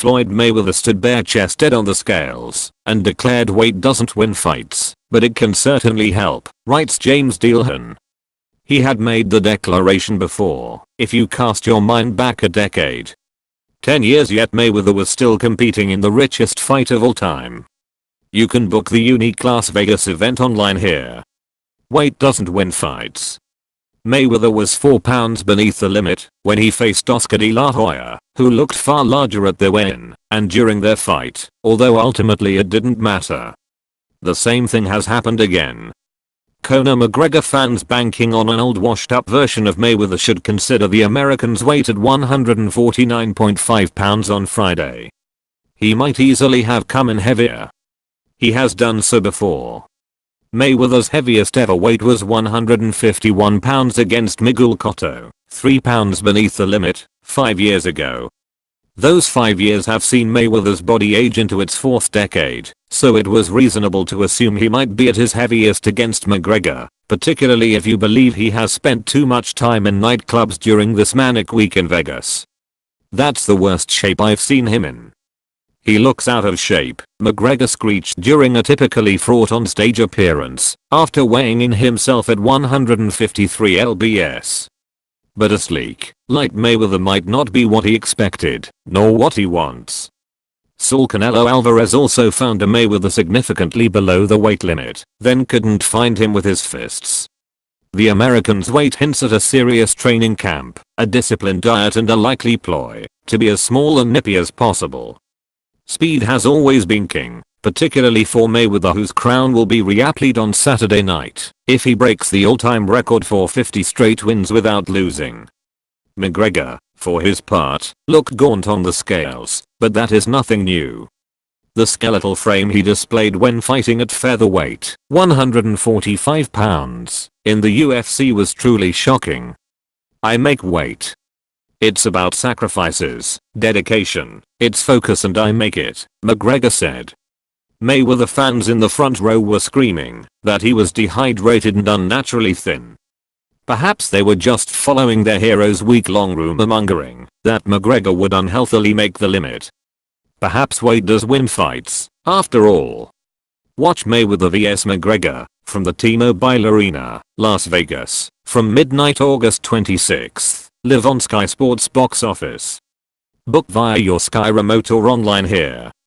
Floyd Mayweather stood bare-chested on the scales and declared weight doesn't win fights, but it can certainly help, writes James Dealhan. He had made the declaration before, if you cast your mind back a decade. 10 years yet Mayweather was still competing in the richest fight of all time. You can book the unique Las Vegas event online here. Weight doesn't win fights. Mayweather was 4 pounds beneath the limit when he faced Oscar de la Hoya, who looked far larger at their weigh-in and during their fight, although ultimately it didn't matter. The same thing has happened again. Conor McGregor fans banking on an old washed-up version of Mayweather should consider the American's weight at 149.5 pounds on Friday. He might easily have come in heavier. He has done so before. Mayweather's heaviest ever weight was 151 pounds against Miguel Cotto, 3 pounds beneath the limit, 5 years ago. Those 5 years have seen Mayweather's body age into its 4th decade, so it was reasonable to assume he might be at his heaviest against McGregor, particularly if you believe he has spent too much time in nightclubs during this manic week in Vegas. That's the worst shape I've seen him in. He looks out of shape, McGregor screeched during a typically fraught on-stage appearance, after weighing in himself at 153 lbs. But a sleek, light Mayweather might not be what he expected, nor what he wants. Saul Canelo Alvarez also found a Mayweather significantly below the weight limit, then couldn't find him with his fists. The American's weight hints at a serious training camp, a disciplined diet and a likely ploy to be as small and nippy as possible. Speed has always been king, particularly for Mayweather, whose crown will be reapplied on Saturday night if he breaks the all-time record for 50 straight wins without losing. McGregor, for his part, looked gaunt on the scales, but that is nothing new. The skeletal frame he displayed when fighting at featherweight, 145 pounds, in the UFC was truly shocking. I make weight. It's about sacrifices, dedication, it's focus and I make it, McGregor said. Mayweather fans in the front row were screaming that he was dehydrated and unnaturally thin. Perhaps they were just following their hero's week-long rumor-mongering that McGregor would unhealthily make the limit. Perhaps weight does win fights, after all. Watch Mayweather vs McGregor from the T-Mobile Arena, Las Vegas, from midnight August 26th. Live on Sky Sports box office. Book via your Sky remote or online here.